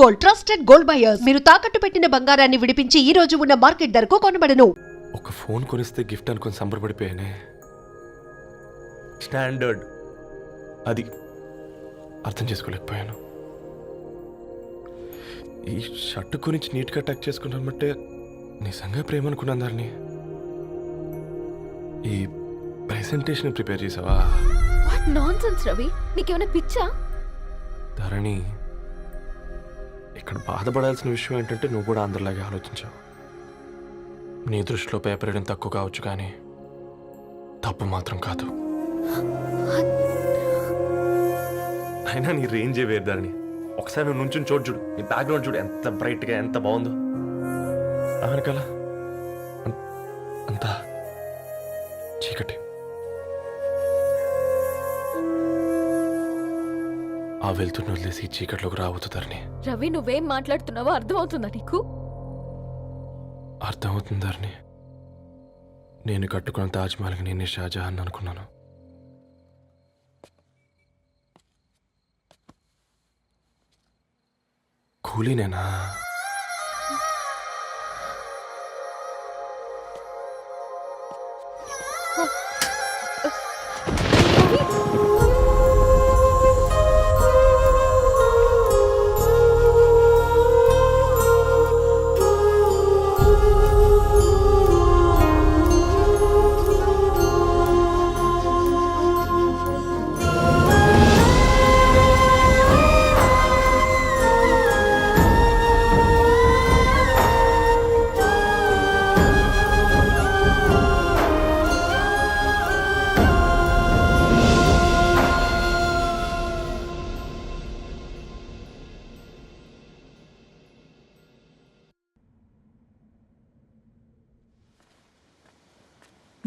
Gold, trusted gold buyers. మీరు తాకట్టు పెట్టిన బంగారాన్ని విడిపించి ఈ రోజు ఉన్న మార్కెట్ ధరకు కొనబడను. ఒక ఫోన్ కొనిస్తే గిఫ్ట్ అనుకుని సంబరపడిపోయానే. స్టాండర్డ్ అది అర్థం చేసుకోలేకపోయాను. ఈ షర్టు గురించి నీట్గా టక్ చేసుకున్నామంటే నిజంగా ప్రేమ అనుకున్నాను. దాన్ని ఈ ప్రెజెంటేషన్ ప్రిపేర్ చేసావా? వాట్ నాన్సెన్స్ రవి, నీకేమైనా పిచ్చా? ధరణి, ఇక్కడ బాధపడాల్సిన విషయం ఏంటంటే నువ్వు కూడా అందరిలాగే ఆలోచించావు. నీ దృష్టిలో పేపర్ వేయడం తక్కువ కావచ్చు, కానీ తప్పు మాత్రం కాదు. అయినా నీ రేంజే వేరు ధరణి. ఒకసారి నువ్వు నుంచుని చూడు, నీ బ్యాక్గ్రౌండ్ చూడు, ఎంత బ్రైట్గా ఎంత బాగుందో. వెనకాల అంతా చీకటి. ఆ వెళ్తున్న వదిలేసి చీకట్లోకి రాబోతుందని. రవి, నువ్వేం మాట్లాడుతున్నావో అర్థమవుతుందా నీకు? అర్థమవుతుందని. నేను కట్టుకున్న తాజ్మహల్కి నేనే షాజహాన్ అనుకున్నాను. కూలీనేనా?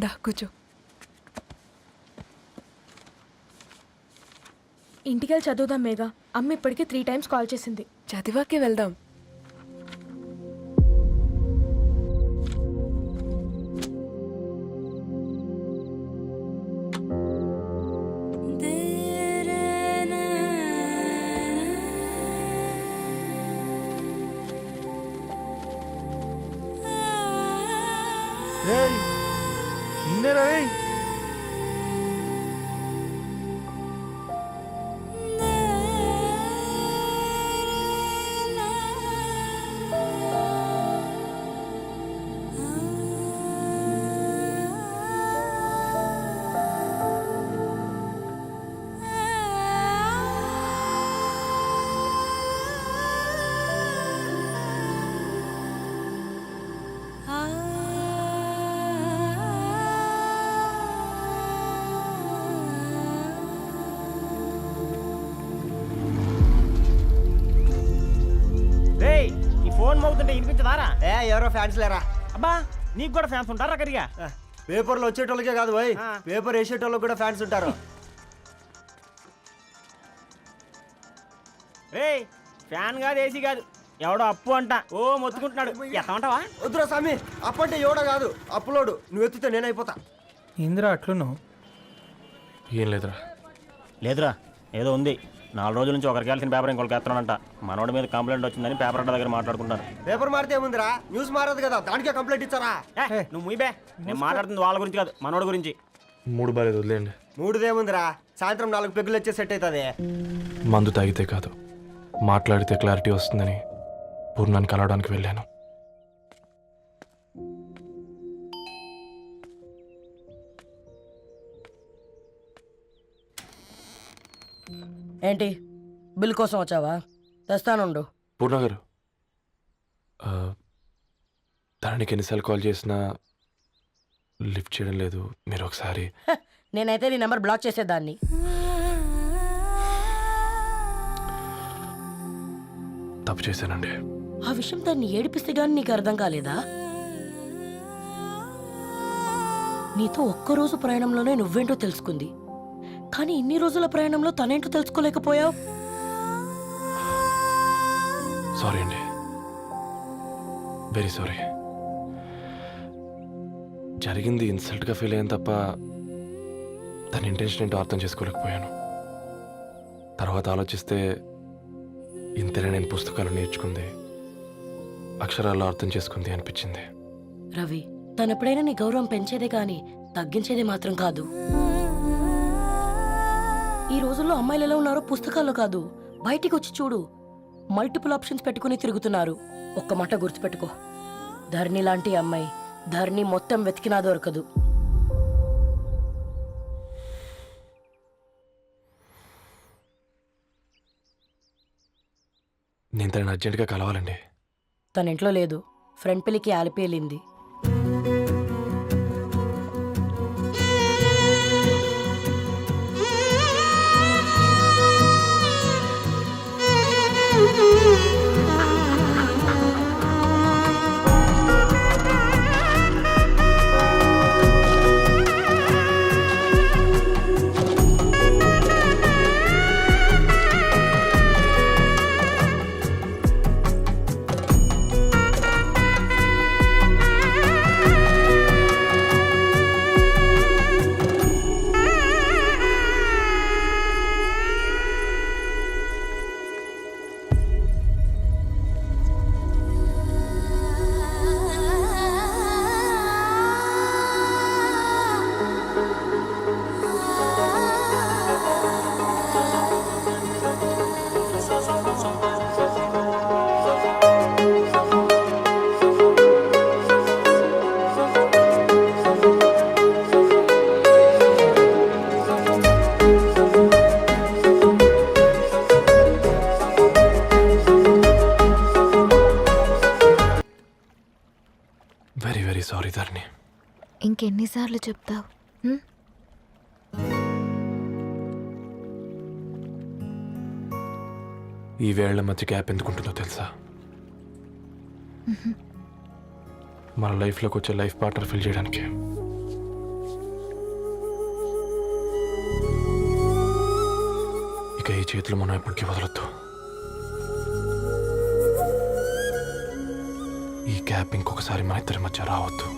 దా కూర్చో. ఇంటికెళ్ళి చదువుదాం మేఘా. అమ్మ ఇప్పటికే 3 times కాల్ చేసింది. చదివాకే వెళ్దాం. ఫోన్ మోగుతుంటే వినిపించదారా? ఎవరో ఫ్యాన్స్ లేరా? అబ్బా, నీకు కూడా ఫ్యాన్స్ ఉంటారా? కరిగా పేపర్లో వచ్చేటోళ్ళకే కాదు పోయి, పేపర్ వేసేటోళ్ళకి కూడా ఫ్యాన్స్ ఉంటారు. రే, ఫ్యాన్ కాదు, ఏసీ కాదు, ఎవడో అప్పు అంట. ఓ మొత్తుకుంటున్నాడు. ఎత్తమంటావా? వద్దురా స్వామి, అప్పు అంటే ఎవడో కాదు, అప్పులోడు. నువ్వు ఎత్తితే నేనైపోతా. ఇందిరా అట్లున్నావు? ఏం లేదురా. లేదురా, ఏదో ఉంది. 4 రోజుల నుంచి ఒకరికి వెళ్ళిన పేపర్ ఇంకొకరికి ఎత్తనంట. మనోడి మీద కంప్లైంట్ వచ్చిందని పేపర్ అడ్డ దగ్గర మాట్లాడుకుంటారు. పేపర్ మారితే ఏముందిరా, న్యూస్ మారదు కదా, దానికే కంప్లైంట్ ఇచ్చారా? నువ్వు ముయ్యబే, నేను మాట్లాడుతుంది వాళ్ళ గురించి కాదు, మనోడి గురించి. మూడు బాలేదు, వదిలేండి. మూడుదేముందిరా, సాయంత్రం 4 పెగ్గులు వచ్చే సెట్ అవుతుంది. మందు తాగితే కాదు, మాట్లాడితే క్లారిటీ వస్తుందని పూర్ణాన్ని కలవడానికి వెళ్ళాను. ఏంటి, బిల్ కోసం వచ్చావా? తెస్తానుండు. పూర్ణ గారు, దానికి ఎన్నిసార్లు కాల్ చేసినా లిఫ్ట్ చేయడం లేదు. మీరు ఒకసారి. నేనైతే నీ నెంబర్ బ్లాక్ చేసేదాన్ని. తప్పు చేశానండి. ఆ విషయం దాన్ని ఏడిపిస్తే గానీ నీకు అర్థం కాలేదా? నీతో ఒక్కరోజు ప్రయాణంలోనే నువ్వేంటో తెలుసుకుంది, కానీ ఇన్ని రోజుల ప్రయాణంలో తనేంటో తెలుసుకోలేకపోయావు. సారీ అండి, వెరీ సారీ. జరిగింది ఇన్సల్ట్గా ఫీల్ అయ్యాను తప్ప తన ఇంటెన్షన్ ఏంటో అర్థం చేసుకోలేకపోయాను. తర్వాత ఆలోచిస్తే ఇంతనే నేను పుస్తకాలు నేర్చుకుంది, అక్షరాల్లో అర్థం చేసుకుంది అనిపించింది. రవి, తనెప్పుడైనా నీ గౌరవం పెంచేదే గాని తగ్గించేదే మాత్రం కాదు. ఈ రోజుల్లో అమ్మాయిలు ఎలా ఉన్నారో పుస్తకాల్లో కాదు, బయటికి వచ్చి చూడు. మల్టిపుల్ ఆప్షన్స్ పెట్టుకుని తిరుగుతున్నారు. ఒక్క మాట గుర్తుపెట్టుకో, ధరణి లాంటి అమ్మాయి ధరణి మొత్తం వెతికినా దొరకదు. నేను తనని అర్జెంటుగా కలవాలండి. తన ఇంట్లో లేదు, ఫ్రెండ్ పెళ్లికి ఆలిపేలింది. వెరీ వెరీ సారీ ధరణి. ఇంకెన్నిసార్లు చెప్తావు? ఈ వేళ్ల మధ్య గ్యాప్ ఎందుకుంటుందో తెలుసా? మన లైఫ్లోకి వచ్చే లైఫ్ పార్ట్నర్ ఫిల్ చేయడానికి. ఇక ఈ చేతులు మనం ఎప్పటికీ వదలొద్దు. ఈ గ్యాప్ ఇంకొకసారి మన ఇద్దరి మధ్య రావద్దు.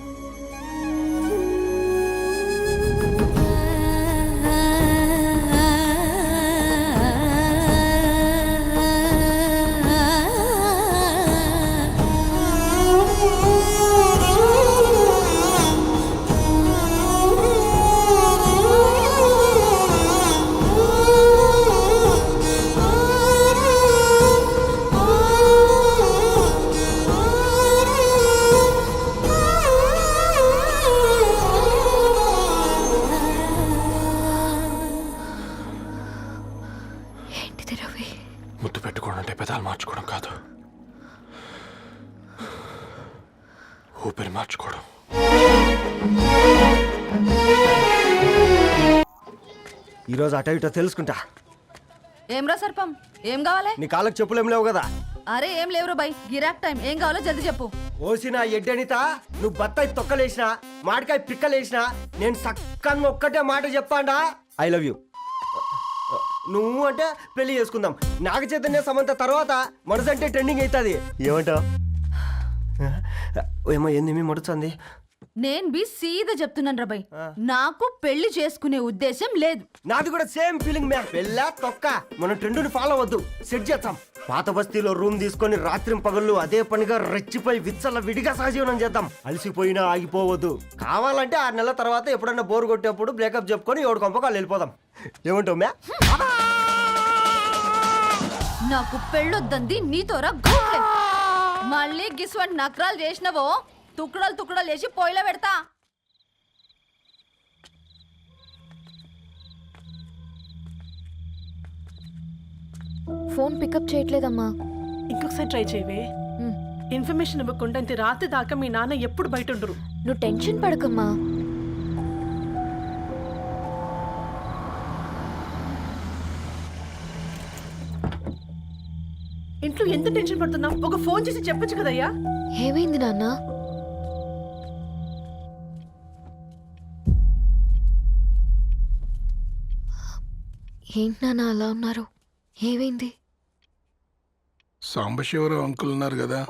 ముద్దు పెట్టుకోవడం అంటే పెదాలు మార్చుకోవడం కాదు, ఊపిరి మార్చుకోవడం. ఈరోజు అటో ఇటో తెలుసుకుంటా. ఏమ్రా సర్పం, ఏం కావాలి? నీ కాళ్ళకి చెప్పులేం లేవు కదా? అరే ఏం లేవురా బై, గిరాక్ టైం. ఏం కావాలో జల్దీ చెప్పు. ఓసిన ఎడ్డనిత, నువ్వు బత్తాయి తొక్కలేసినా మాడికాయ పిక్కలేసినా నేను సక్కగా ఒక్కటే మాట చెప్పాడా, ఐ లవ్ యూ. నువ్వు అంటే పెళ్లి చేసుకుందాం. నాగ చైతన్య సమంత తర్వాత మనసంటే ట్రెండింగ్ అవుతుంది. ఏమంటావు? ఏమో ఏంది మడుతుంది? నేను బి సీదా చెప్తున్నాను రా బై, నాకు పెళ్లి చేసుకునే ఉద్దేశం లేదు. నాది కూడా సేమ్ ఫీలింగ్ మ్యామ్. పెళ్ళా తొక్క, మనం ట్రెండ్ని ఫాలో అవద్దు, సెట్ చేస్తాం. పాత బస్తీలో రూమ్ తీసుకొని రాత్రి పగళ్ళు అదే పనిగా రెచ్చిపోయి విచ్చల విడిగా సహజీవనం చేద్దాం. అలసిపోయినా ఆగిపోవద్దు. కావాలంటే 6 నెలల తర్వాత ఎప్పుడన్నా బోర్ కొట్టేప్పుడు బ్రేకప్ చెప్పుకొని ఎవడు కొంపకాలు వెళ్ళిపోదాం. ఏమంటావు మ్యా? నాకు పెళ్ళొద్దంది నీతోరా గోలే. మళ్ళీ గిస్వంటి నకరాలు చేసినవో తుక్కడలు తుక్కడలు వేసి పొయ్యిలో పెడతా. ఫోన్ పికప్ చేయట్లేదమ్మా. ఇంకొకసారి ట్రై చేయవే. ఇన్ఫర్మేషన్ ఇవ్వకుండా ఇంత రాత్రి దాకా మీ నాన్న ఎప్పుడు బయట ఉండరు. నువ్వు టెన్షన్ పడకమ్మా. ఇంట్లో ఎంత టెన్షన్ పడుతున్నావు? ఒక ఫోన్ చేసి చెప్పొచ్చు కదయ్యా. ఏమైంది నాన్న? ఏంటి నాన్న అలా ఉన్నారు? ఏమైంది? సాంబశివరావు అంకుల్ ఉన్నారు కదా,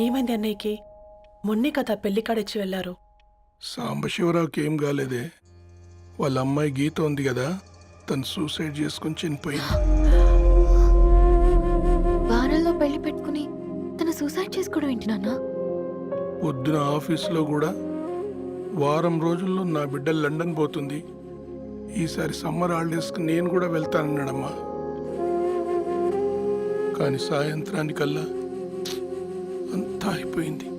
ఏమైంది అన్నయ్యకి? మొన్నే కదా పెళ్లి కాడొచ్చి వెళ్ళారు. సాంబశివరావుకి ఏం కాలేదే. వాళ్ళ అమ్మాయి గీత ఉంది కదా, తను సూసైడ్ చేసుకుని చనిపోయింది. పెళ్లి పెట్టుకుని తను సూసైడ్ చేసుకోవడం ఏంటి నాన్న? పొద్దున ఆఫీస్లో కూడా వారం రోజుల్లో నా బిడ్డ లండన్ పోతుంది, ఈసారి సమ్మర్ హాలిడేస్కి నేను కూడా వెళ్తానన్నాడమ్మా. కానీ సాయంత్రానికల్లా అంతా అయిపోయింది.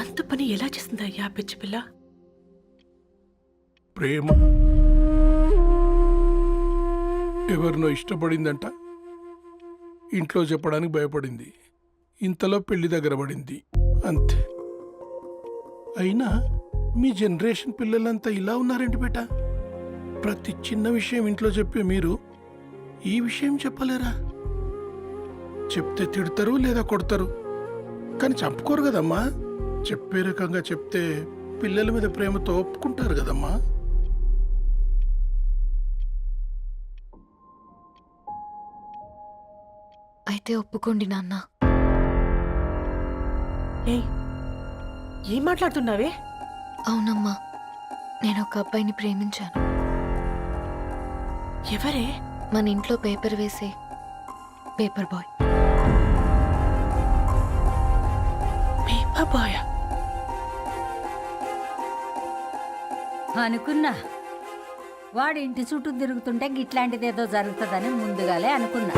అంత పని ఎలా చేసింది అయ్యా పిచ్చి పిల్ల? ప్రేమ ఎవరినో ఇష్టపడిందంట, ఇంట్లో చెప్పడానికి భయపడింది, ఇంతలో పెళ్లి దగ్గర పడింది, అంతే. అయినా మీ జనరేషన్ పిల్లలంతా ఇలా ఉన్నారండి బేట. ప్రతి చిన్న విషయం ఇంట్లో చెప్పే మీరు ఈ విషయం చెప్పలేరా? చెప్తే తిడతారు లేదా కొడతారు, కానీ చంపుకోరు కదమ్మా. చెప్పే రకంగా చెప్తే పిల్లల మీద ప్రేమతో ఒప్పుకుంటారు కదమ్మా. అయితే ఒప్పుకోండి నాన్న. ఏం మాట్లాడుతున్నావే? అవునమ్మా, నేను ఒక అబ్బాయిని ప్రేమించాను. ఎవరే? మన ఇంట్లో పేపర్ వేసే పేపర్ బాయ్. Paper boy? అనుకున్నా వాడి ఇంటి చుట్టూ తిరుగుతుంటే గిట్లాంటిదేదో జరుగుతుందని ముందుగాలే అనుకున్నా.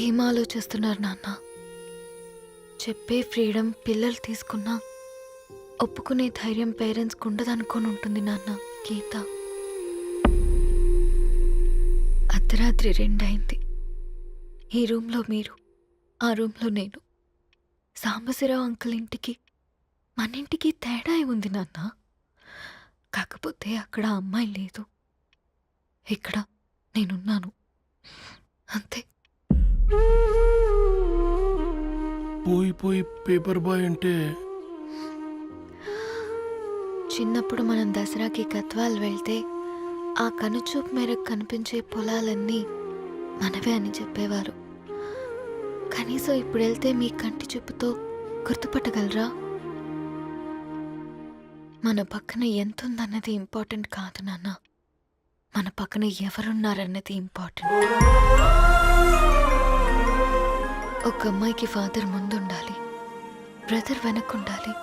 ఏం ఆలోచిస్తున్నారు నాన్న? చెప్పే ఫ్రీడమ్ పిల్లలు తీసుకున్నా ఒప్పుకునే ధైర్యం పేరెంట్స్కి ఉండదనుకొని ఉంటుంది నాన్న. గీత, అర్ధరాత్రి 2 అయింది. ఈ రూమ్లో మీరు, ఆ రూమ్లో నేను. సాంబశివరావు అంకుల్ ఇంటికి మన ఇంటికి తేడా ఉంది నాన్న. కాకపోతే అక్కడ అమ్మాయి లేదు, ఇక్కడ నేనున్నాను, అంతే. పోయి పేపర్ బాయ్ అంటే చిన్నప్పుడు మనం దసరాకి గద్వాల్ వెళ్తే ఆ కనుచూపు మేరకు కనిపించే పొలాలన్నీ మనవే అని చెప్పేవారు. కనీసం ఇప్పుడు వెళ్తే మీ కంటి చూపుతో గుర్తుపట్టగలరా? మన పక్కన ఎంత ఉందన్నది ఇంపార్టెంట్ కాదు నాన్న, మన పక్కన ఎవరున్నారన్నది ఇంపార్టెంట్. ఒక అమ్మాయికి ఫాదర్ ముందుండాలి, బ్రదర్ వెనక్కుండాలి,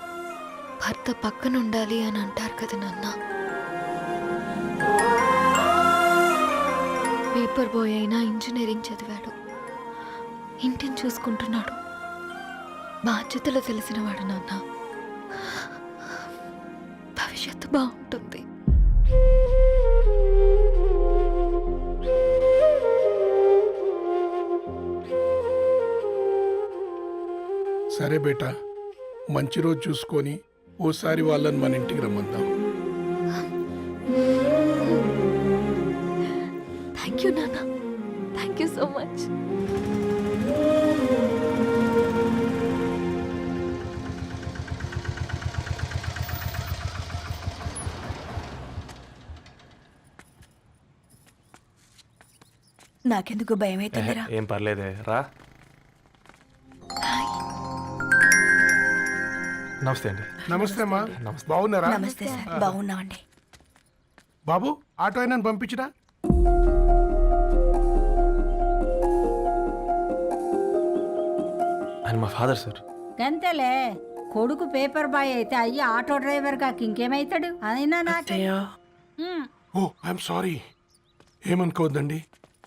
భర్త పక్కన ఉండాలి అని అంటారు కదా నాన్న. పేపర్ బాయ్ అయినా ఇంజనీరింగ్ చదివాడు, ఇంటిని చూసుకుంటున్నాడు, బాధ్యతలు తెలిసినవాడు నాన్న. భవిష్యత్తు బాగుంటుంది. సరే బేటా, మంచి రోజు చూసుకొని ఓసారి వాళ్ళని మన ఇంటికి రమ్మందాం. థ్యాంక్ యూ నాన్న, థ్యాంక్ యూ సో మచ్. నాకెందుకు భయం అవుతుందిరా. ఏం పర్లేదే, రా. నమస్తే అండి. నమస్తే అమ్మా, బాగున్నారా? నమస్తే సార్, బాగున్నామండి. బాబు, ఆటో అయినా పంపించరా? ఆయన మా ఫాదర్ సార్. గంతేలే, కొడుకు పేపర్ బాయ్ అయితే అయ్యి ఆటో డ్రైవర్ కాక ఇంకేమైతాడు? అయినా నాకు ఓ, ఐఎమ్ సారీ, ఏమనుకోవద్దండి.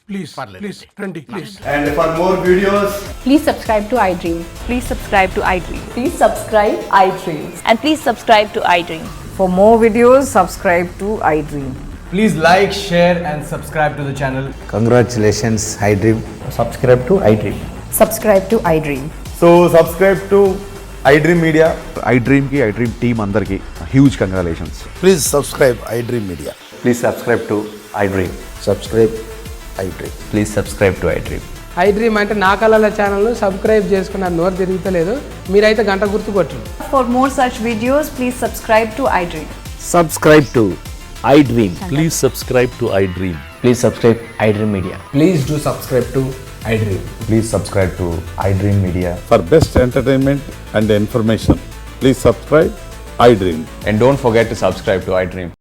ప్లీజ్ ప్లీజ్ రండి, please. And for more videos, Please subscribe to iDream. Please subscribe to iDream. Please subscribe iDream. And please subscribe to iDream. For more videos, subscribe to iDream. please like, share and subscribe to the channel. Congratulations iDream. Subscribe to iDream. Subscribe to iDream. So subscribe to iDream Media. iDream ki iDream team andarki huge congratulations. Please subscribe iDream media. Please subscribe to iDream. Subscribe iDream. Please subscribe to iDream. I dream అంటే నా కళల ఛానల్ను subscribe చేసుకున్న నోరు తిరుగుతలేదు. మీరైతే గంట గుర్తు కొట్టు. For more such videos, please subscribe to iDream. Subscribe to I dream. Please subscribe to I dream. Please subscribe iDream Media. Please do subscribe to I dream. Please subscribe to iDream Media. For best entertainment and information, please subscribe iDream. And don't forget to subscribe to iDream.